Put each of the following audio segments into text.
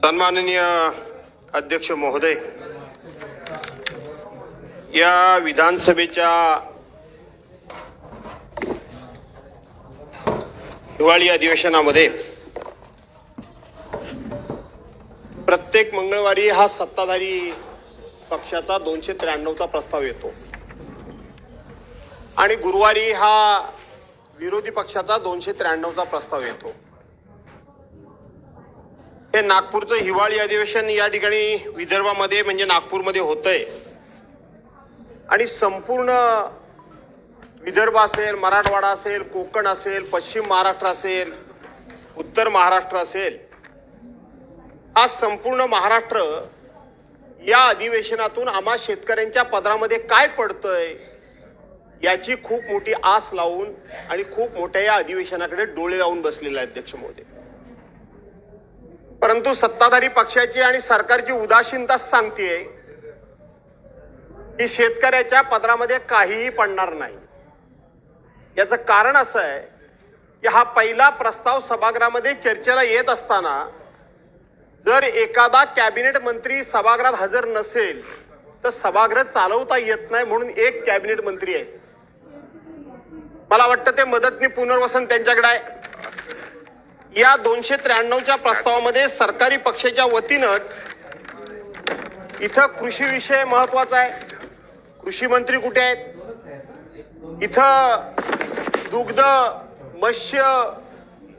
सन्माननीय अध्यक्ष महोदय, या विधानसभेच्या हिवाळी अधिवेशनामध्ये प्रत्येक मंगळवारी हा सत्ताधारी पक्षाचा 293चा प्रस्ताव येतो आणि गुरुवारी हा विरोधी पक्षाचा 293चा प्रस्ताव येतो. हे नागपूरचं हिवाळी अधिवेशन या ठिकाणी विदर्भामध्ये म्हणजे नागपूरमध्ये होतंय आणि संपूर्ण विदर्भ असेल, मराठवाडा असेल, कोकण असेल, पश्चिम महाराष्ट्र असेल, उत्तर महाराष्ट्र असेल, हा संपूर्ण महाराष्ट्र या अधिवेशनातून आम्हा शेतकऱ्यांच्या पदरामध्ये काय पडतंय याची खूप मोठी आस लावून आणि खूप मोठ्या या अधिवेशनाकडे डोळे लावून बसलेला आहे अध्यक्ष महोदय. परंतु सत्ताधारी पक्षाची आणि सरकारची उदासीनता सांगतेय की शेतकऱ्याच्या पदरामध्ये काहीही पडणार नाही. याचं कारण असं आहे की हा पहिला प्रस्ताव सभागृहामध्ये चर्चेला येत असताना जर एखादा कॅबिनेट मंत्री सभागृहात हजर नसेल तर सभागृह चालवता येत नाही, म्हणून एक कॅबिनेट मंत्री आहे. मला वाटतं ते मदतनी पुनर्वसन त्यांच्याकडे आहे. या 293च्या प्रस्तावामध्ये सरकारी पक्षाच्या वतीनं इथं कृषी विषय महत्वाचा आहे. कृषी मंत्री कुठे आहेत? इथं दुग्ध, मत्स्य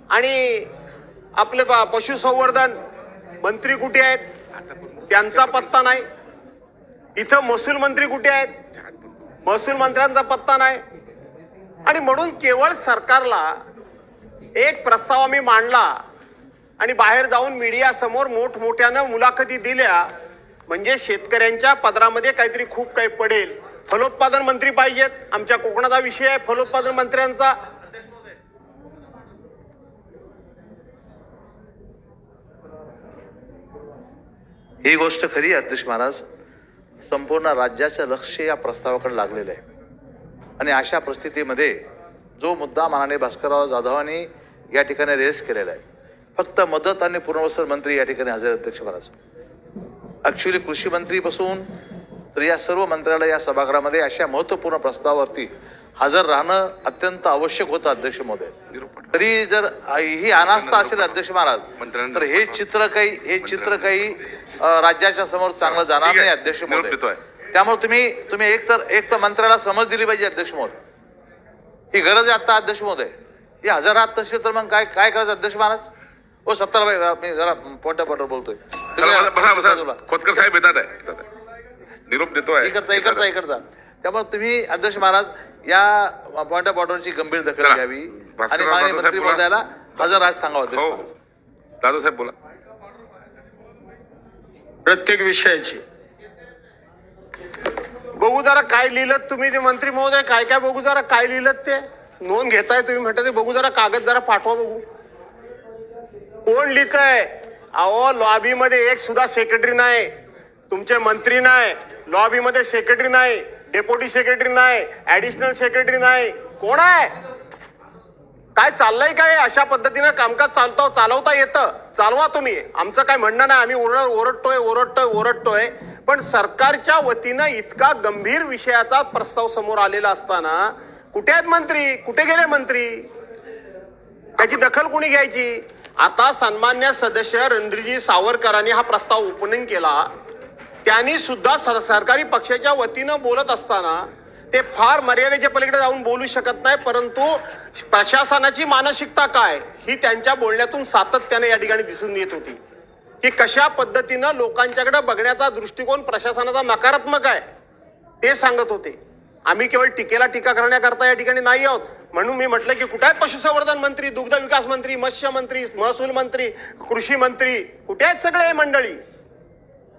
आणि आपले पशुसंवर्धन मंत्री कुठे आहेत? त्यांचा पत्ता नाही. इथं महसूल मंत्री कुठे आहेत? महसूल मंत्र्यांचा पत्ता नाही. आणि म्हणून केवळ सरकारला एक प्रस्ताव आम्ही मांडला आणि बाहेर जाऊन मीडिया समोर मोठमोठ्यानं मुलाखती दिल्या म्हणजे शेतकऱ्यांच्या पदरामध्ये काहीतरी खूप काही पडेल. फलोत्पादन मंत्री पाहिजेत. आमच्या कोकणाचा विषय आहे फलोत्पादन मंत्र्यांचा. ही गोष्ट खरी अध्यक्ष महाराज, संपूर्ण राज्याचं लक्ष या प्रस्तावाकडे लागलेलं आहे आणि अशा परिस्थितीमध्ये जो मुद्दा माननीय भास्करराव जाधवांनी या ठिकाणी रेस केलेला आहे, फक्त मदत आणि पुनर्वसन मंत्री या ठिकाणी हजर. अध्यक्ष महाराज, ऍक्च्युली कृषी मंत्री पासून तर या सर्व मंत्र्याला या सभागृहामध्ये अशा महत्वपूर्ण प्रस्तावावरती हजर राहणं अत्यंत आवश्यक होतं अध्यक्ष महोदय. तरी जर ही अनास्था असेल अध्यक्ष महाराज तर हे चित्र काही राज्याच्या समोर चांगलं जाणार नाही अध्यक्ष महोदय. त्यामुळे तुम्ही एक तर मंत्र्याला समज दिली पाहिजे अध्यक्ष महोदय. ही गरज आहे आता अध्यक्ष महोदय. हे हजर राहत नसेल तर मग काय करायचं अध्यक्ष महाराज? ओ सत्तारभाई, मी जरा पॉइंट बोलतोय. खोतकर साहेब येतात निरोप देतोय इकडचा. त्यामुळे तुम्ही अध्यक्ष महाराज या पॉइंट ऑफ ऑर्डरची गंभीर दखल घ्यावी आणि माननीय मंत्री महोदयाला हजर राहत सांगावं अध्यक्ष महाराज. दादा साहेब बोला. प्रत्येक विषयाची बघू जरा काय लिहिलं तुम्ही ते मंत्री महोदय, काय काय बघू जरा काय लिहिलं ते. नोंद घेताय तुम्ही म्हणता ते बघू जरा, कागद जरा पाठवा बघू. कोण लिहितंय? अहो लॉबी मध्ये एक सुद्धा सेक्रेटरी नाही, तुमचे मंत्री नाही, लॉबी मध्ये सेक्रेटरी नाही, डेप्युटी सेक्रेटरी नाही, ऍडिशनल सेक्रेटरी नाही. कोण आहे? काय चाललंय? काय अशा पद्धतीनं कामकाज चालवता येतं? चालवा तुम्ही. आमचं काय म्हणणं नाही, आम्ही ओरडतोय. पण सरकारच्या वतीनं इतका गंभीर विषयाचा प्रस्ताव समोर आलेला असताना कुठे आहेत मंत्री? कुठे गेले मंत्री? त्याची दखल कुणी घ्यायची? आता सन्मान्य सदस्य रणधीरजी सावरकरांनी हा प्रस्ताव ओपनिंग केला. त्यांनी सुद्धा सरकारी पक्षाच्या वतीनं बोलत असताना ते फार मर्यादेच्या पलीकडे जाऊन बोलू शकत नाही, परंतु प्रशासनाची मानसिकता काय ही त्यांच्या बोलण्यातून सातत्याने या ठिकाणी दिसून येत होती की कशा पद्धतीनं लोकांच्याकडे बघण्याचा दृष्टिकोन प्रशासनाचा नकारात्मक आहे ते सांगत होते. आम्ही केवळ टीकेला टीका करण्याकरता या ठिकाणी नाही आहोत. म्हणून मी म्हटलं की कुठे आहे पशुसंवर्धन मंत्री, दुग्ध विकास मंत्री, मत्स्य मंत्री, महसूल मंत्री, कृषी मंत्री? कुठे आहेत सगळे हे मंडळी?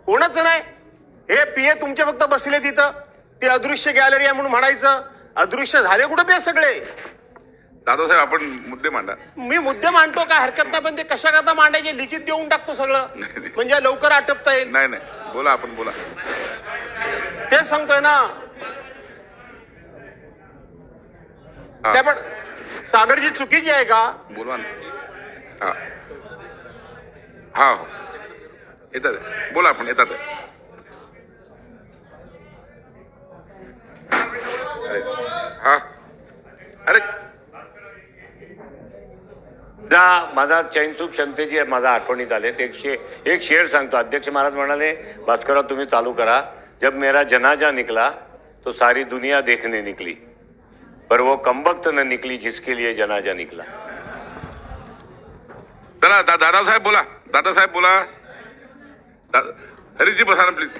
कोणच नाही. हे पीए तुमचे फक्त बसले तिथं, ते अदृश्य गॅलरी आहे म्हणून म्हणायचं. अदृश्य झाले कुठे ते सगळे? दादासाहेब आपण मुद्दे मांडा. मी मुद्दे मांडतो, काय हरकत नाही, पण ते कशा करता मांडायचे? लिखित देऊन टाकतो सगळं, म्हणजे लवकर आटपता येईल. नाही बोला, आपण बोला. तेच सांगतोय ना. त्या पण सागरजी चुकीची आहे का? बोलवा ना. हा हो येतात आहे. बोला आपण येतात आहे. हा अरे माझा चैनसूक क्षमतेची माझा आठवणीत आले ते एक शेर सांगतो. अध्यक्ष महाराज म्हणाले, भास्करराव तुम्ही चालू करा. जब मेरा जनाजा निकला तो सारी दुनिया देखने निकली, पर वो कमबख्त न निकली जिसके लिए जनाजा निकला. चला दादासाहेब बोला. दादासाहेब बोला. हरीजी प्रसारण प्लीज.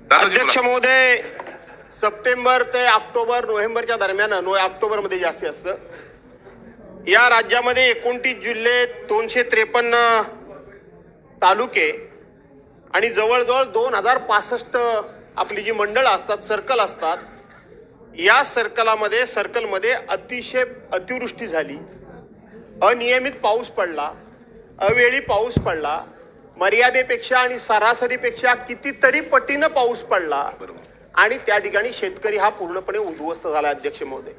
दादाजी अध्यक्ष बोला. महोदय, सप्टेंबर ते ऑक्टोबर नोव्हेंबरच्या दरम्यान ऑक्टोबर मध्ये जास्ती असतं. या राज्यामध्ये 29 जिल्हे, 253 तालुके आणि जवळजवळ 2065 आपली जी मंडळ असतात, सर्कल असतात. या सर्कलमध्ये अतिशय अतिवृष्टी झाली, अनियमित पाऊस पडला, अवेळी पाऊस पडला, मर्यादेपेक्षा आणि सरासरीपेक्षा कितीतरी पटीनं पाऊस पडला आणि त्या ठिकाणी शेतकरी हा पूर्णपणे उद्ध्वस्त झाला. अध्यक्ष महोदय,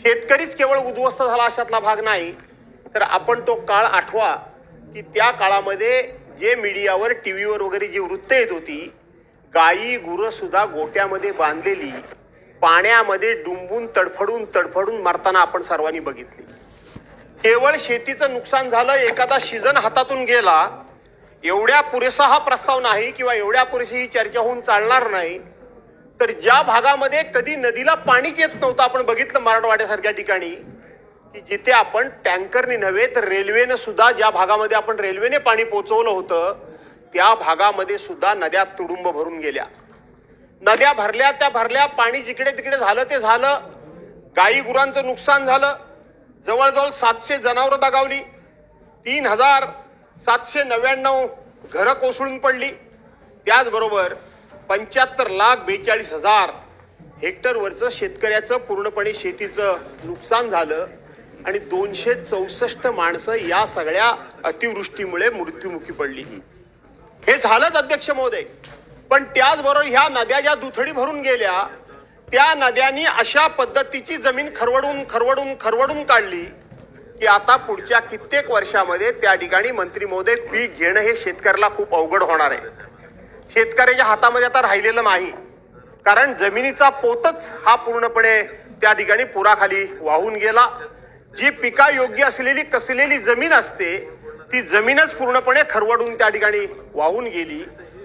शेतकरीच केवळ उद्ध्वस्त झाला अशातला भाग नाही, तर आपण तो काळ आठवा की त्या काळामध्ये जे मीडियावर, टीव्हीवर वगैरे जी वृत्त येत होती, गायी गुरं सुद्धा गोट्यामध्ये बांधलेली पाण्यामध्ये डुंबून तडफडून मरताना आपण सर्वांनी बघितली. केवळ शेतीचं नुकसान झालं, एखादा सीझन हातातून गेला, एवढ्या पुरेसा हा प्रस्ताव नाही किंवा एवढ्या पुरेशी ही चर्चा होऊन चालणार नाही. तर ज्या भागामध्ये कधी नदीला पाणीच येत नव्हतं, आपण बघितलं मराठवाड्यासारख्या ठिकाणी, की जिथे आपण टँकरने नव्हे तर रेल्वेनं सुद्धा, ज्या भागामध्ये आपण रेल्वेने पाणी पोहोचवलं होतं, त्या भागामध्ये सुद्धा नद्या तुडुंब भरून गेल्या. नद्या भरल्या त्या भरल्या, पाणी जिकडे तिकडे झालं ते झालं, गायी गुरांचं नुकसान झालं, जवळजवळ 700 जनावरं दगावली, 3799 घरं कोसळून पडली. त्याचबरोबर 75,42,000 हेक्टरवरचं शेतकऱ्याचं पूर्णपणे शेतीचं नुकसान झालं आणि 264 माणसं या सगळ्या अतिवृष्टीमुळे मृत्युमुखी पडली. हे झालंच अध्यक्ष महोदय. पण त्याचबरोबर ह्या नद्या ज्या दुथडी भरून गेल्या, त्या नद्यांनी अशा पद्धतीची जमीन खरवडून काढली की आता पुढच्या कित्येक वर्षामध्ये त्या ठिकाणी मंत्री महोदय पीक घेणं हे शेतकऱ्याला खूप अवघड होणार आहे. शेतकऱ्याच्या हातामध्ये आता राहिलेलं नाही, कारण जमिनीचा पोतच हा पूर्णपणे त्या ठिकाणी पुराखाली वाहून गेला. जी पिका योग्य असलेली कसलेली जमीन असते, ती जमीनच पूर्णपणे खरवडून त्या ठिकाणी वाहून गेली.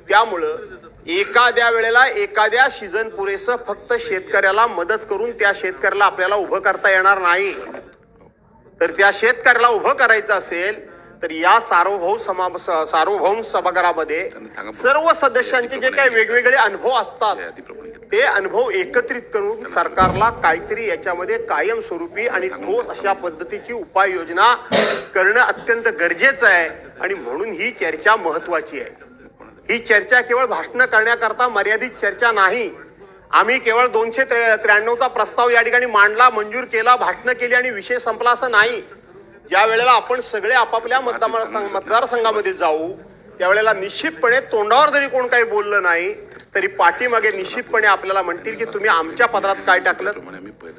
त्यामुळं एखाद्या वेळेला एखाद्या सीझन पुरेसं फक्त शेतकऱ्याला मदत करून त्या शेतकऱ्याला आपल्याला उभं करता येणार नाही. तर त्या शेतकऱ्याला उभं करायचं असेल तर या सार्वभौम सभागृहामध्ये सर्व सदस्यांचे जे काही वेगवेगळे अनुभव असतात, ते अनुभव एकत्रित करून सरकारला काहीतरी याच्यामध्ये कायमस्वरूपी आणि ठोस अशा पद्धतीची उपाययोजना करणं अत्यंत गरजेचं आहे. आणि म्हणून ही चर्चा महत्वाची आहे. ही चर्चा केवळ भाषण करण्याकरता मर्यादित चर्चा नाही. आम्ही केवळ 293चा प्रस्ताव या ठिकाणी मांडला, मंजूर केला, भाषण केली आणि विषय संपला असं नाही. ज्या वेळेला आपण सगळे आपापल्या मतदारसंघामध्ये जाऊ, त्यावेळेला निश्चितपणे तोंडावर जरी कोण काही बोललं नाही तरी पाठीमागे निश्चितपणे आपल्याला म्हणतील की तुम्ही आमच्या पत्रात काय टाकलं,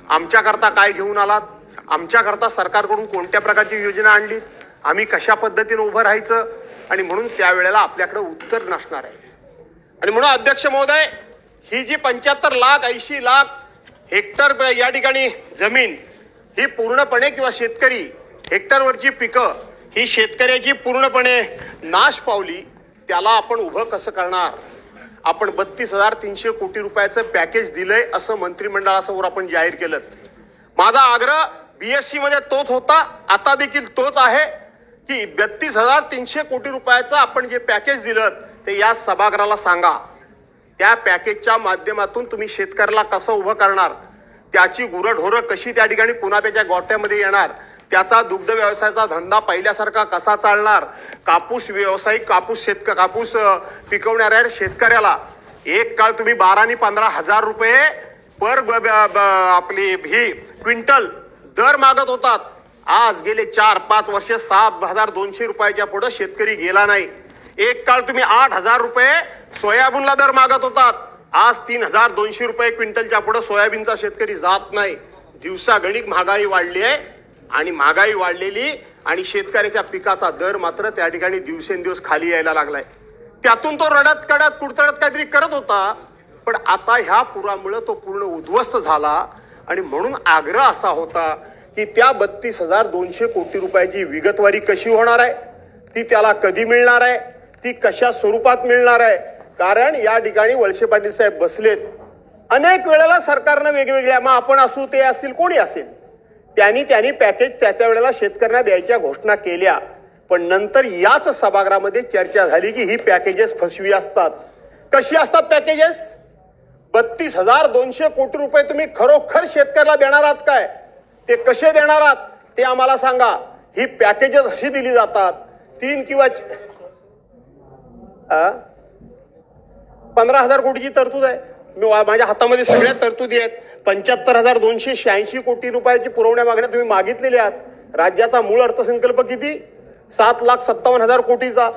आमच्याकरता काय घेऊन आलात, आमच्याकरता सरकारकडून कोणत्या प्रकारची योजना आणली, आम्ही कशा पद्धतीने उभं राहायचं. आणि म्हणून त्यावेळेला आपल्याकडे उत्तर नसणार आहे. आणि म्हणून अध्यक्ष महोदय, ही जी 75 लाख 80 लाख हेक्टर या ठिकाणी जमीन ही पूर्णपणे किंवा शेतकरी हेक्टरवरची पिकं ही शेतकऱ्याची पूर्णपणे नाश पावली. त्याला आपण उभं कसं करणार? आपण 32,300 कोटी रुपयाचं पॅकेज दिलंय असं मंत्रिमंडळासमोर आपण जाहीर केलं. माझा आग्रह बीएससी मध्ये तोच होता, आता देखील तोच आहे की 32,300 कोटी रुपयाचं आपण जे पॅकेज दिलं ते या सभागृहाला सांगा. त्या पॅकेजच्या माध्यमातून तुम्ही शेतकऱ्याला कसं उभं करणार, त्याची गुरंढोरं कशी त्या ठिकाणी पुन्हा त्याच्या गोट्यामध्ये येणार, त्याचा दुग्ध व्यवसायाचा धंदा पहिल्यासारखा कसा चालणार, कापूस व्यावसायिक कापूस पिकवणाऱ्या शेतकऱ्याला एक काळ तुम्ही 12 आणि 15,000 रुपये पर आपली ही क्विंटल दर मागत होतात. आज गेले 4-5 वर्ष 6,200 रुपयाच्या पुढे शेतकरी गेला नाही. एक काळ तुम्ही 8,000 रुपये सोयाबीनला दर मागत होतात. आज 3,200 रुपये क्विंटलच्या पुढे सोयाबीनचा शेतकरी जात नाही. दिवसागणिक महागाई वाढली आहे आणि महागाई वाढलेली आणि शेतकऱ्याच्या पिकाचा दर मात्र त्या ठिकाणी दिवसेंदिवस खाली यायला लागलाय. त्यातून तो रडत कडत कुडतडत काहीतरी करत होता, पण आता ह्या पुरामुळे तो पूर्ण उद्ध्वस्त झाला. आणि म्हणून आग्रह असा होता की त्या 32,200 कोटी रुपयाची विगतवारी कशी होणार आहे, ती त्याला कधी मिळणार आहे, ती कशा स्वरूपात मिळणार आहे. कारण या ठिकाणी वळसे पाटील साहेब बसलेत. अनेक वेळेला सरकारनं वेगवेगळ्या, मग आपण असू ते असतील कोणी असेल, त्यांनी पॅकेज त्या वेळेला शेतकऱ्यांना द्यायच्या घोषणा केल्या. पण नंतर याच सभागृहामध्ये चर्चा झाली की ही पॅकेजेस फसवी असतात. कशी असतात पॅकेजेस? 32,200 कोटी रुपये तुम्ही खरोखर शेतकऱ्याला देणार आहात काय? ते कसे देणार आहात ते आम्हाला सांगा. ही पॅकेजेस अशी दिली जातात 3 किंवा 15,000 कोटीची तरतूद आहे. माझ्या हातामध्ये सगळ्या तरतुदी आहेत. 75,286 कोटी रुपयाची पुरवण्या मागण्या तुम्ही मागितलेल्या आहात. राज्याचा मूळ अर्थसंकल्प किती? 7,57,000 कोटीचा.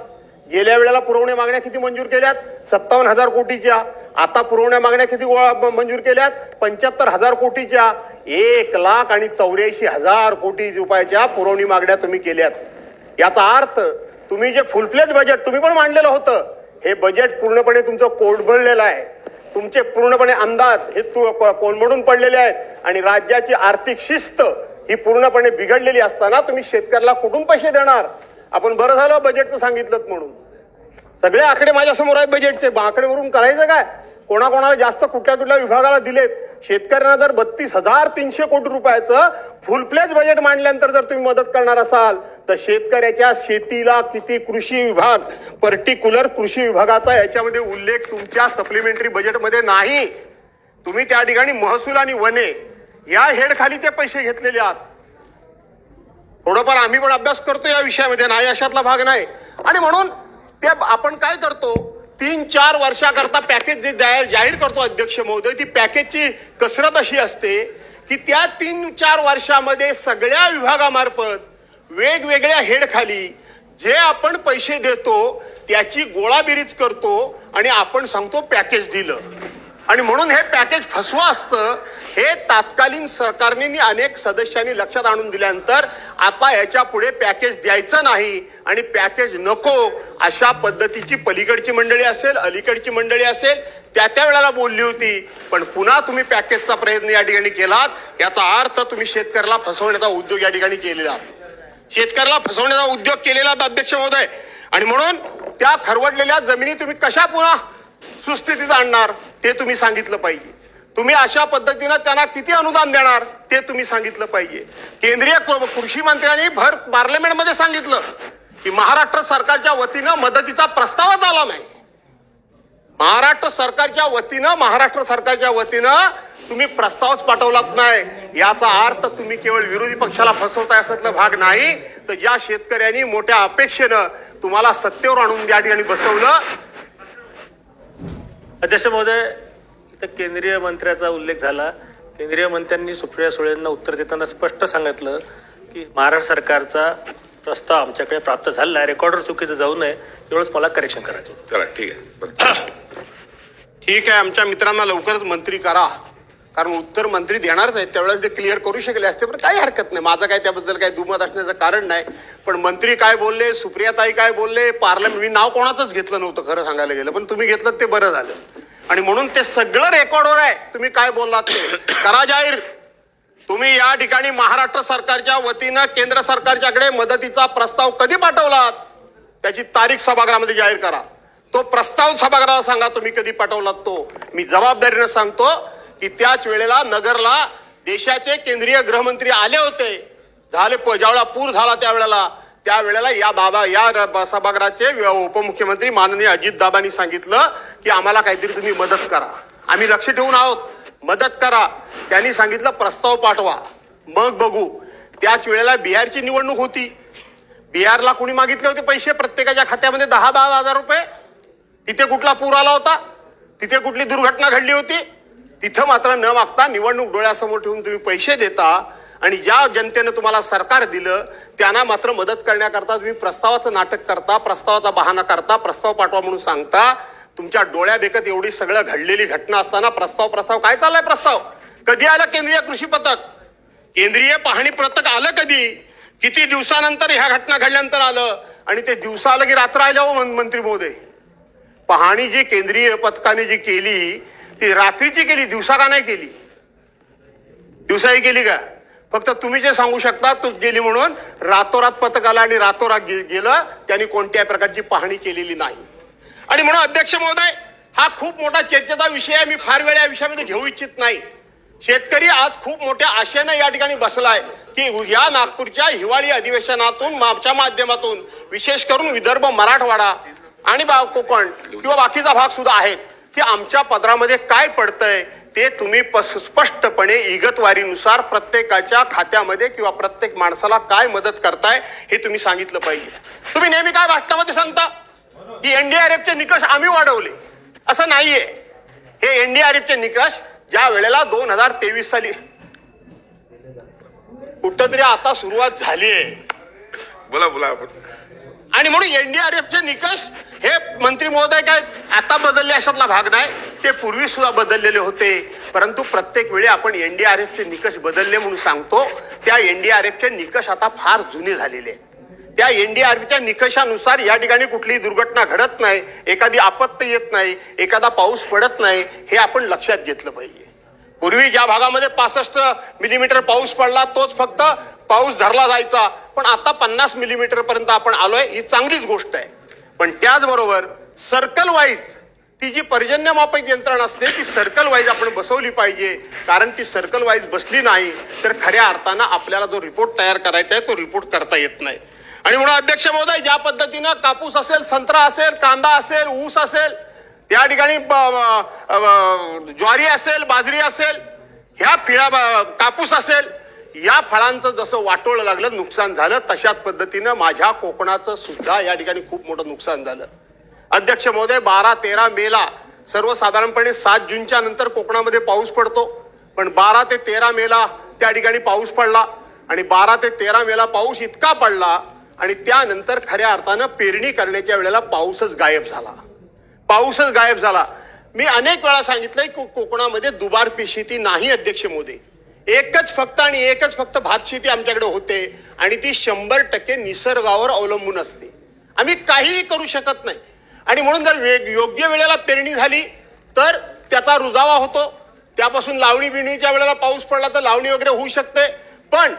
गेल्या वेळेला पुरवण्या मागण्या किती मंजूर केल्यात? 57,000 कोटीच्या. आता पुरवण्या मागण्या किती मंजूर केल्यात? 75,000 कोटीच्या. 1,84,000 कोटी रुपयाच्या पुरवणी मागण्या तुम्ही केल्यात. याचा अर्थ तुम्ही जे फुलफ्लेज बजेट तुम्ही पण मांडलेलं होतं, हे बजेट पूर्णपणे तुमचं कोलमडलेलं आहे. तुमचे पूर्णपणे अंदाज हे कोलमडून पडलेले आहेत आणि राज्याची आर्थिक शिस्त ही पूर्णपणे बिघडलेली असताना तुम्ही शेतकऱ्याला कुठून पैसे देणार? आपण बरं झालं बजेटचं सांगितलं म्हणून. सगळे आकडे माझ्यासमोर आहेत बजेटचे. आकडेवरून करायचं काय? कोणाकोणाला जास्त कुठल्या विभागाला दिले? शेतकऱ्यांना जर 32,300 कोटी रुपयाचं फुलफ्लेज बजेट मांडल्यानंतर जर तुम्ही मदत करणार असाल तर शेतकऱ्याच्या शेतीला किती कृषी विभाग, पर्टिक्युलर कृषी विभागाचा याच्यामध्ये उल्लेख तुमच्या सप्लिमेंटरी बजेटमध्ये नाही. तुम्ही त्या ठिकाणी महसूल आणि वने या हेड खाली ते पैसे घेतलेले आहात. थोडंफार आम्ही पण अभ्यास करतो या विषयामध्ये, नाही अशातला भाग नाही. आणि म्हणून ते आपण काय करतो, 3-4 वर्षाकरता पॅकेज जे जाहीर करतो अध्यक्ष महोदय, ती पॅकेजची कसरत अशी असते की त्या 3-4 वर्षामध्ये सगळ्या विभागामार्फत वेगवेगळ्या हेड खाली जे आपण पैसे देतो त्याची गोळाबेरीज करतो आणि आपण सांगतो पॅकेज दिलं. आणि म्हणून हे पॅकेज फसवा असतं. हे तात्कालीन सरकारने अनेक सदस्यांनी लक्षात आणून दिल्यानंतर आता याच्या पुढे पॅकेज द्यायचं नाही आणि पॅकेज नको अशा पद्धतीची पलीकडची मंडळी असेल, अलीकडची मंडळी असेल, त्या वेळेला बोलली होती. पण पुन्हा तुम्ही पॅकेजचा प्रयत्न या ठिकाणी केलात. याचा अर्थ तुम्ही शेतकऱ्याला फसवण्याचा उद्योग या ठिकाणी केलेला, शेतकऱ्याला फसवण्याचा उद्योग केलेला अध्यक्ष महोदय. आणि म्हणून त्या खरवडलेल्या जमिनी तुम्ही कशा पुन्हा सुस्थितीत आणणार ते तुम्ही सांगितलं पाहिजे. तुम्ही अशा पद्धतीनं त्यांना किती अनुदान देणार ते तुम्ही सांगितलं पाहिजे. केंद्रीय कृषी मंत्र्यांनी भर पार्लमेंटमध्ये सांगितलं की महाराष्ट्र सरकारच्या वतीनं मदतीचा प्रस्तावच आला नाही. महाराष्ट्र सरकारच्या वतीनं तुम्ही प्रस्तावच पाठवलाच नाही. याचा अर्थ तुम्ही केवळ विरोधी पक्षाला फसवताय असातला भाग नाही, तर ज्या शेतकऱ्यांनी मोठ्या अपेक्षेनं तुम्हाला सत्तेवर आणून या ठिकाणी बसवलं. अध्यक्ष महोदय, इथं केंद्रीय मंत्र्याचा उल्लेख झाला. केंद्रीय मंत्र्यांनी सुप्रिया सुळेंना उत्तर देताना स्पष्ट सांगितलं की महाराष्ट्र सरकारचा प्रस्ताव आमच्याकडे प्राप्त झालेला आहे, रेकॉर्डवर चुकीचं जाऊ नये एवढंच मला करेक्शन करायचं. चला ठीक आहे. ठीक आहे, आमच्या मित्रांना लवकरच मंत्री करा, कारण उत्तर मंत्री देणारच आहेत. त्यावेळेस ते क्लिअर करू शकले असते, पण काही हरकत नाही. माझं काय त्याबद्दल काही दुमत असण्याचं कारण नाही. पण मंत्री काय बोलले, सुप्रियाताई काय बोलले, पार्लमेंट, मी नाव कोणाचंच घेतलं नव्हतं खरं सांगायला गेलं, पण तुम्ही घेतलं ते बरं झालं. आणि म्हणून ते सगळं रेकॉर्डवर आहे. तुम्ही काय बोललात ते करा जाहीर. तुम्ही या ठिकाणी महाराष्ट्र सरकारच्या वतीनं केंद्र सरकारच्याकडे मदतीचा प्रस्ताव कधी पाठवलात त्याची तारीख सभागृहामध्ये जाहीर करा. तो प्रस्ताव सभागृहाला सांगा तुम्ही कधी पाठवलात तो. मी जबाबदारीनं सांगतो की त्याच वेळेला नगरला देशाचे केंद्रीय गृहमंत्री आले होते. ज्यावेळेला पूर झाला त्यावेळेला या सभागृहाचे उपमुख्यमंत्री माननीय अजितदादांनी सांगितलं की आम्हाला काहीतरी तुम्ही मदत करा, आम्ही लक्ष ठेवून आहोत, मदत करा. त्यांनी सांगितलं प्रस्ताव पाठवा, मग बघू. त्याच वेळेला बिहारची निवडणूक होती. बिहारला कोणी मागितले होते पैसे प्रत्येकाच्या खात्यामध्ये 10-10 हजार रुपये. तिथे कुठला पूर आला होता, तिथे कुठली दुर्घटना घडली होती. तिथं मात्र न मागता निवडणूक डोळ्यासमोर ठेवून तुम्ही पैसे देता आणि ज्या जनतेनं तुम्हाला सरकार दिलं त्यांना मात्र मदत करण्याकरता तुम्ही प्रस्तावाचं नाटक करता, प्रस्तावाचा बहाणा करता, प्रस्ताव पाठवा म्हणून सांगता. तुमच्या डोळ्या देखत एवढी सगळं घडलेली घटना असताना प्रस्ताव काय चाललाय? प्रस्ताव कधी आलं? केंद्रीय कृषी पथक, केंद्रीय पाहणी पथक आलं कधी? किती दिवसानंतर ह्या घटना घडल्यानंतर आलं आणि ते दिवसा आलं की रात्र आलं हो मंत्री महोदय. पाहणी जी केंद्रीय पथकाने जी केली ती रात्रीची केली, दिवसा का नाही केली? दिवसाही केली का? फक्त तुम्ही जे सांगू शकता तूच गेली म्हणून रातोरात पथक आला आणि रातोरात गेलं, त्यांनी कोणत्याही प्रकारची पाहणी केलेली नाही. आणि म्हणून अध्यक्ष महोदय, हा खूप मोठा चर्चेचा विषय आहे. मी फार वेळ या विषयामध्ये घेऊ इच्छित नाही. शेतकरी आज खूप मोठ्या आशेनं या ठिकाणी बसलाय की या नागपूरच्या हिवाळी अधिवेशनातून आमच्या माध्यमातून विशेष करून विदर्भ, मराठवाडा आणि कोकण किंवा बाकीचा भाग सुद्धा आहेत की आमच्या पदरामध्ये काय पडतंय ते तुम्ही स्पष्टपणे इगतवारीनुसार प्रत्येकाच्या खात्यामध्ये किंवा प्रत्येक माणसाला काय मदत करताय हे तुम्ही सांगितलं पाहिजे. तुम्ही नेहमी काय भाषणामध्ये सांगता की एनडीआरएफचे निकष आम्ही वाढवले. असं नाहीये. हे एनडीआरएफचे निकष ज्या वेळेला 2023 साली कुठंतरी आता सुरुवात झाली आहे. बोला बोला आपण. आणि म्हणून एनडीआरएफचे निकष हे मंत्री महोदय काय आता बदलले अशातला भाग नाही, ते पूर्वी सुद्धा बदललेले होते. परंतु प्रत्येक वेळी आपण एनडीआरएफचे निकष बदलले म्हणून सांगतो. त्या एनडीआरएफचे निकष आता फार जुने झालेले आहेत. त्या एनडीआरएफच्या निकषानुसार या ठिकाणी कुठलीही दुर्घटना घडत नाही, एखादी आपत्ती येत नाही, एखादा पाऊस पडत नाही, हे आपण लक्षात घेतलं पाहिजे. पूर्वी ज्या भागामध्ये 65 मिलीमीटर पाऊस पडला तोच फक्त पाऊस धरला जायचा, पण आता 50 मिलीमीटर पर्यंत आपण आलोय, ही चांगलीच गोष्ट आहे. पण त्याचबरोबर सर्कल वाईज ती जी पर्जन्यमापक यंत्रणा असते ती सर्कल वाईज आपण बसवली पाहिजे. कारण ती सर्कल वाईज बसली नाही तर खऱ्या अर्थानं आपल्याला जो रिपोर्ट तयार करायचा आहे तो रिपोर्ट करता येत नाही. आणि म्हणून अध्यक्ष महोदय, ज्या पद्धतीनं कापूस असेल, संत्रा असेल, कांदा असेल, ऊस असेल, त्या ठिकाणी ज्वारी असेल, बाजरी असेल, ह्या कापूस असेल, या फळांचं जसं वाटोळं लागलं, नुकसान झालं, तशाच पद्धतीनं माझ्या कोकणाचं सुद्धा या ठिकाणी खूप मोठं नुकसान झालं. अध्यक्ष महोदय, 12-13 मेला सर्वसाधारणपणे 7 जूनच्या नंतर कोकणामध्ये पाऊस पडतो, पण 12 ते 13 मेला त्या ठिकाणी पाऊस पडला आणि 12 ते 13 मेला पाऊस इतका पडला आणि त्यानंतर खऱ्या अर्थानं पेरणी करण्याच्या वेळेला पाऊसच गायब झाला. पाऊसच गायब झाला. मी अनेक वेळा सांगितलंय की कोकणामध्ये दुबार शेती नाही अध्यक्ष मोदी. एकच फक्त भात शेती आमच्याकडे होते आणि ती 100% निसर्गावर अवलंबून असते. आम्ही काहीही करू शकत नाही. आणि म्हणून जर योग्य वेळेला पेरणी झाली तर त्याचा रुजावा होतो. त्यापासून लावणी बिणीच्या वेळेला पाऊस पडला तर लावणी वगैरे होऊ शकते. पण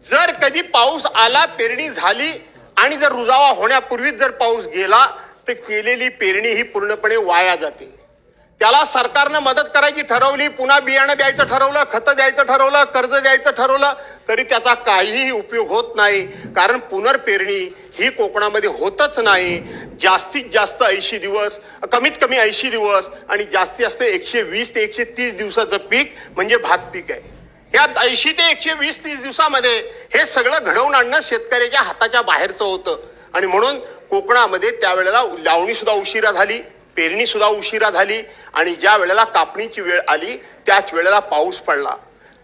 जर कधी पाऊस आला, पेरणी झाली आणि जर रुजावा होण्यापूर्वीच जर पाऊस गेला तर केलेली पेरणी ही पूर्णपणे वाया जाते. त्याला सरकारनं मदत करायची ठरवली, पुन्हा बियाणं द्यायचं ठरवलं, खतं द्यायचं ठरवलं, कर्ज द्यायचं ठरवलं, तरी त्याचा काहीही उपयोग होत नाही. कारण पुनर्पेरणी ही कोकणामध्ये होतच नाही. जास्तीत जास्त 80 दिवस, कमीत कमी 80 दिवस आणि जास्तीत जास्त 120 ते 130 दिवसाचं पीक म्हणजे भात पीक आहे. या 80 ते 120-30 दिवसामध्ये हे सगळं घडवून आणणं शेतकऱ्याच्या हाताच्या बाहेरचं होतं. आणि म्हणून कोकणामध्ये त्यावेळेला लावणी सुद्धा उशिरा झाली, पेरणी सुद्धा उशिरा झाली आणि ज्या वेळेला कापणीची वेळ आली त्याच वेळेला पाऊस पडला.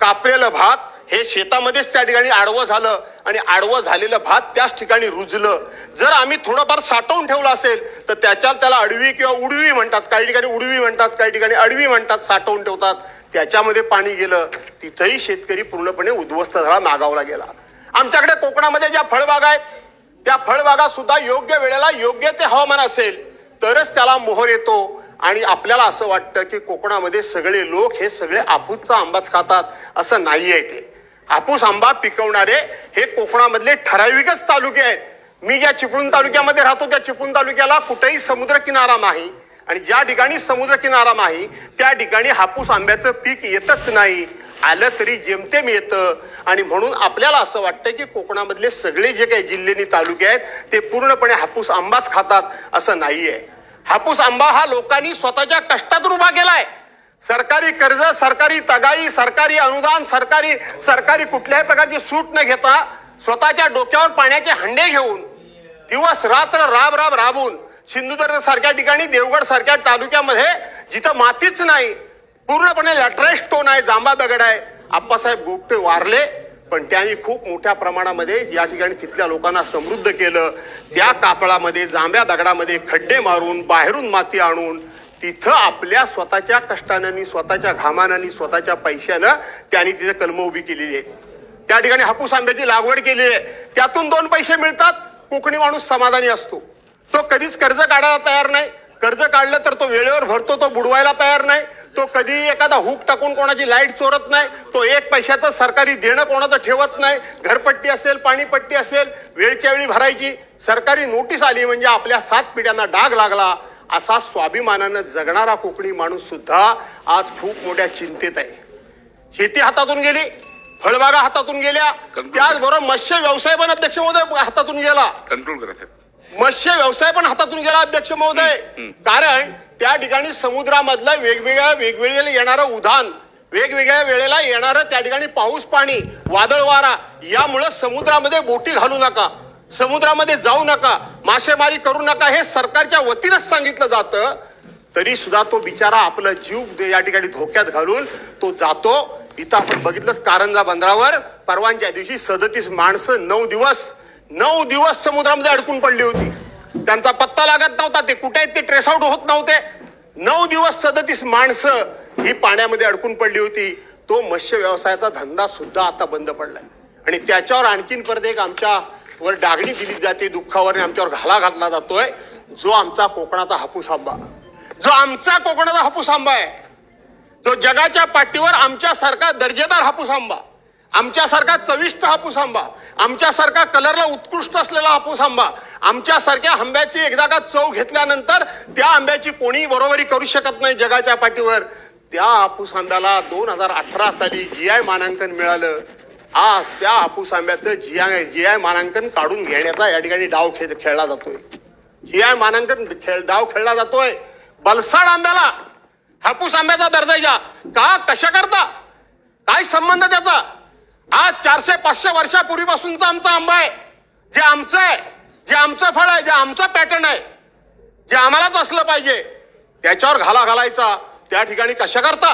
कापलेलं भात हे शेतामध्येच त्या ठिकाणी आडवं झालं आणि आडवं झालेलं भात त्याच ठिकाणी रुजलं. जर आम्ही थोडंफार साठवून ठेवलं असेल तर त्याला अडवी किंवा उडवी म्हणतात. काही ठिकाणी उडवी म्हणतात, काही ठिकाणी अडवी म्हणतात, साठवून ठेवतात. त्याच्यामध्ये पाणी गेलं, तिथंही शेतकरी पूर्णपणे उद्ध्वस्त झाला, नागावला गेला. आमच्याकडे कोकणामध्ये ज्या फळबागा आहेत त्या फळबागा सुद्धा योग्य वेळेला योग्य ते हवामान असेल तरच त्याला मोहर येतो. आणि आपल्याला असं वाटतं की कोकणामध्ये सगळे लोक हे सगळे हापूसचा आंबाच खातात, असं नाहीये. ते हापूस आंबा पिकवणारे हे कोकणामधले ठराविकच तालुके आहेत. मी ज्या चिपळूण तालुक्यामध्ये राहतो त्या चिपळूण तालुक्याला कुठेही समुद्रकिनारा नाही आणि ज्या ठिकाणी समुद्रकिनारा नाही त्या ठिकाणी हापूस आंब्याचं पीक येतच नाही. आलं तरी जेमतेम येतं. आणि म्हणून आपल्याला असं वाटतं की कोकणामधले सगळे जे काही जिल्हे तालुके आहेत ते पूर्णपणे हापूस आंबाच खातात, असं नाहीये. हापूस आंबा हा लोकांनी स्वतःच्या कष्टातून उभा केलाय. सरकारी कर्ज, सरकारी तगाई, सरकारी अनुदान, सरकारी कुठल्याही प्रकारची सूट न घेता स्वतःच्या डोक्यावर पाण्याचे हंडे घेऊन दिवस रात्र राबून सिंधुदुर्ग सारख्या ठिकाणी, देवगड सारख्या तालुक्यामध्ये जिथं मातीच नाही, पूर्णपणे लॅटराइट स्टोन आहे, जांभा दगड आहे, आप्पासाहेब गोपटे वारले. पण त्यांनी खूप मोठ्या प्रमाणामध्ये या ठिकाणी तिथल्या लोकांना समृद्ध केलं. त्या कातळामध्ये, जांभ्या दगडामध्ये खड्डे मारून बाहेरून माती आणून तिथं आपल्या स्वतःच्या कष्टानं, स्वतःच्या घामानं, स्वतःच्या पैशानं त्यांनी तिथे कलमं उभी केलेली आहेत. त्या ठिकाणी हापूस आंब्याची लागवड केली आहे, त्यातून 2 पैसे मिळतात, कोकणी माणूस समाधानी असतो. तो कधीच कर्ज काढायला तयार नाही. कर्ज काढलं तर तो वेळेवर भरतो, तो बुडवायला तयार नाही. तो कधी एखादा हुक टाकून कोणाची लाईट चोरत नाही. तो 1 पैशाचं सरकारी देणं कोणाचं ठेवत नाही. घरपट्टी असेल, पाणीपट्टी असेल, वेळच्या वेळी भरायची. सरकारी नोटीस आली म्हणजे आपल्या 7 पिढ्यांना डाग लागला, असा स्वाभिमानानं जगणारा कोकणी माणूस सुद्धा आज खूप मोठ्या चिंतेत आहे. शेती हातातून गेली, फळबागा हातातून गेल्या, त्याचबरोबर मत्स्य व्यवसाय पण अध्यक्ष महोदय हातातून गेला. कंट्रोल करा साहेब. मत्स्य व्यवसाय पण हातातून गेला अध्यक्ष महोदय. कारण त्या ठिकाणी समुद्रामधलं वेगवेगळ्या येणारं उधाण, वेगवेगळ्या वेळेला येणारं त्या ठिकाणी पाऊस पाणी, वादळ वारा, यामुळं समुद्रामध्ये बोटी घालू नका, समुद्रामध्ये जाऊ नका, मासेमारी करू नका, हे सरकारच्या वतीनंच सांगितलं जातं. तरी सुद्धा तो बिचारा आपला जीव या ठिकाणी धोक्यात घालून तो जातो. इथं आपण बघितलं कारंजा बंदरावर परवानच्या दिवशी 37 माणसं 9 दिवस समुद्रामध्ये अडकून पडली होती. त्यांचा पत्ता लागत नव्हता, ते कुठे आहेत ते ट्रेस आउट होत नव्हते. 9 दिवस 37 माणसं ही पाण्यामध्ये अडकून पडली होती. तो मत्स्य व्यवसायाचा धंदा सुद्धा आता बंद पडलाय आणि त्याच्यावर आणखीन परत एक आमच्यावर डागणी दिली जाते, दुःखावर आमच्यावर घाला घातला जातोय. जो आमचा कोकणाचा हापूस आंबा, जो आमचा कोकणाचा हापूस आंबा आहे, जो जगाच्या पाठीवर आमच्यासारखा दर्जेदार हापूस आंबा, आमच्यासारखा चविष्ट हापूस आंबा, आमच्यासारखा कलरला उत्कृष्ट असलेला हापूस आंबा, आमच्यासारख्या आंब्याची एकदा का चव घेतल्यानंतर त्या आंब्याची कोणी बरोबरी करू शकत नाही जगाच्या पाठीवर. त्या हापूस आंब्याला 2018 साली GI मानांकन मिळालं. आज त्या हापूस आंब्याचं GI मानांकन काढून घेण्याचा या ठिकाणी डाव खेळला जातोय. GI मानांकन डाव खेळला जातोय. बलसाड आंब्याला हापूस आंब्याचा दर्जा का, कशा करता, काय संबंध त्याचा? आज 400-500 वर्षापूर्वीपासूनचा आमचा आंबा आहे, जे आमचं आहे, जे आमचं फळ आहे, जे आमचं पॅटर्न आहे, जे आम्हालाच असलं पाहिजे, त्याच्यावर घाला घालायचा त्या ठिकाणी कशा करता?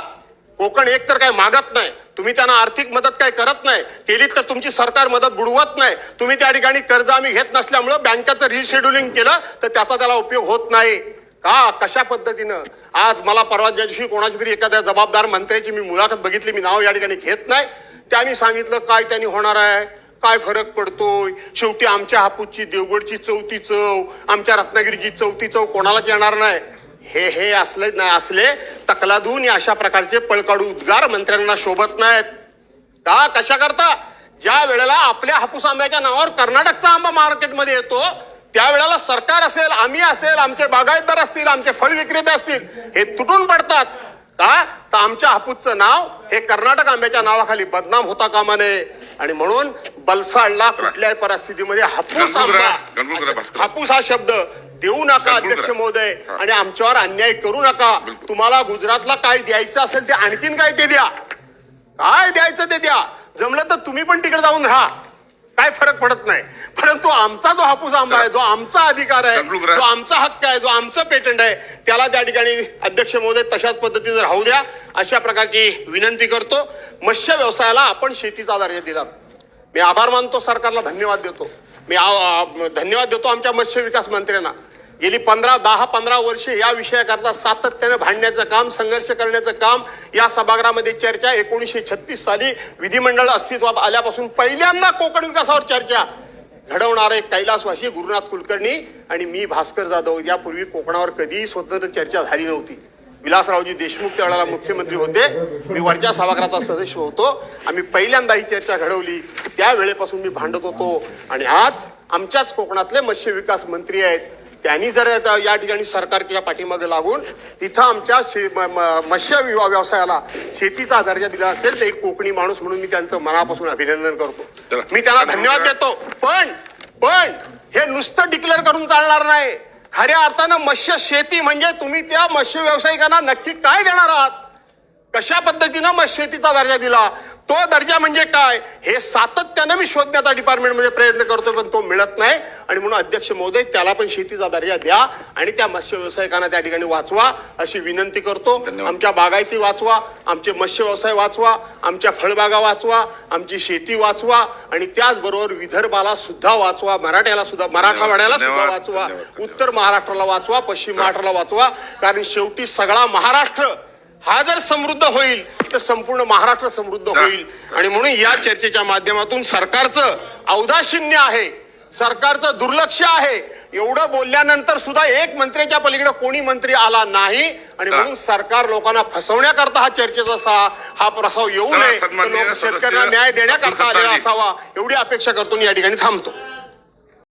कोकण एक तर काय मागत नाही, तुम्ही त्यांना आर्थिक मदत काय करत नाही, केली तर तुमची सरकार मदत बुडवत नाही. तुम्ही त्या ठिकाणी कर्ज आम्ही घेत नसल्यामुळं बँकेचं रिशेड्युलिंग केलं तर त्याचा त्याला उपयोग होत नाही का? कशा पद्धतीनं? आज मला परवा ज्या दिवशी कोणाची तरी एखाद्या जबाबदार मंत्र्याची मी मुलाखत बघितली, मी नाव या ठिकाणी घेत नाही, त्यांनी सांगितलं काय त्यांनी होणार आहे, काय फरक पडतोय, शेवटी आमच्या हापूसची देवगडची चौथी चव, आमच्या रत्नागिरीची चौथी चव कोणालाच येणार नाही. हे असले नाही, असले तकलादून अशा प्रकारचे पळकाडू उद्गार मंत्र्यांना शोभत नाहीत का? कशा करता? ज्या वेळेला आपल्या हापूस आंब्याच्या नावावर कर्नाटकचा आंबा मार्केटमध्ये येतो, त्यावेळेला सरकार असेल, आम्ही असेल, आमचे बागायतदार असतील, आमचे फळ विक्रेते असतील, हे तुटून पडतात का? तर आमच्या हापूसचं नाव हे कर्नाटक आंब्याच्या नावाखाली बदनाम होता कामा नये. आणि म्हणून बलसाडला कुठल्याही परिस्थितीमध्ये हापूस आंबा, हापूस हा शब्द देऊ नका अध्यक्ष महोदय, आणि आमच्यावर अन्याय करू नका. तुम्हाला गुजरातला काय द्यायचं असेल ते आणखीन काय ते द्या, काय द्यायचं ते द्या, जमलं तर तुम्ही पण तिकडे जाऊन राहा, काय फरक पडत नाही. परंतु आमचा जो हापूस आंबा आहे, जो आमचा अधिकार आहे, जो आमचा हक्क आहे, जो आमचं पेटंट आहे, त्याला त्या ठिकाणी अध्यक्ष महोदय तशाच पद्धतीने राहू द्या, अशा प्रकारची विनंती करतो. मत्स्य व्यवसायाला आपण शेतीचा दर्जा दिला, मी आभार मानतो, सरकारला धन्यवाद देतो. मी धन्यवाद देतो आमच्या मत्स्य विकास मंत्र्यांना. गेली 10-15 वर्षे या विषयाकरता सातत्याने भांडण्याचं काम, संघर्ष करण्याचं काम, या सभागृहामध्ये चर्चा 1936 साली विधिमंडळ अस्तित्वात आल्यापासून पहिल्यांदा कोकण विकासावर चर्चा घडवणारे कैलासवासी गुरुनाथ कुलकर्णी आणि मी भास्कर जाधव. यापूर्वी कोकणावर कधीही स्वतंत्र चर्चा झाली नव्हती. विलासरावजी देशमुख त्यावेळेला मुख्यमंत्री होते, मी वरच्या सभागृहाचा सदस्य होतो. आम्ही पहिल्यांदा ही चर्चा घडवली, त्यावेळेपासून मी भांडत होतो. आणि आज आमच्याच कोकणातले मत्स्य विकास मंत्री आहेत, त्यांनी जर या ठिकाणी सरकारच्या पाठीमागे लागून तिथं आमच्या मत्स्य व्यवसायाला शेतीचा दर्जा दिला असेल तर एक कोकणी माणूस म्हणून मी त्यांचं मनापासून अभिनंदन करतो, मी त्यांना धन्यवाद देतो. पण हे नुसतं डिक्लेअर करून चालणार नाही. खऱ्या अर्थानं मत्स्य शेती म्हणजे तुम्ही त्या मत्स्य व्यावसायिकांना नक्की काय देणार आहात, कशा पद्धतीनं मत्स्य शेतीचा दर्जा दिला, तो दर्जा म्हणजे काय, हे सातत्यानं मी शोधण्याचा डिपार्टमेंटमध्ये प्रयत्न करतो, पण तो मिळत नाही. आणि म्हणून अध्यक्ष महोदय त्याला पण शेतीचा दर्जा द्या आणि त्या मत्स्य व्यावसायिकांना त्या ठिकाणी वाचवा अशी विनंती करतो. आमच्या बागायती वाचवा, आमचे मत्स्य व्यवसाय वाचवा, आमच्या फळबागा वाचवा, आमची शेती वाचवा आणि त्याचबरोबर विदर्भाला सुद्धा वाचवा, मराठ्याला सुद्धा, मराठवाड्याला सुद्धा वाचवा, उत्तर महाराष्ट्राला वाचवा, पश्चिम महाराष्ट्राला वाचवा. कारण शेवटी सगळा महाराष्ट्र हा जर समृद्ध होईल तर संपूर्ण महाराष्ट्र समृद्ध होईल. आणि म्हणून या चर्चेच्या माध्यमातून सरकारचं औदासिन्य आहे, सरकारचं दुर्लक्ष आहे. एवढं बोलल्यानंतर सुद्धा एक मंत्र्याच्या पलीकडे कोणी मंत्री आला नाही. आणि म्हणून सरकार लोकांना फसवण्याकरता हा चर्चेचा हा प्रस्ताव येऊ नये, सन्माननीय शेतकऱ्यांना सदस्य न्याय देण्याकरता अब्दुल आलेला सत्तार जी. असावा एवढी अपेक्षा करतो. या ठिकाणी थांबतो.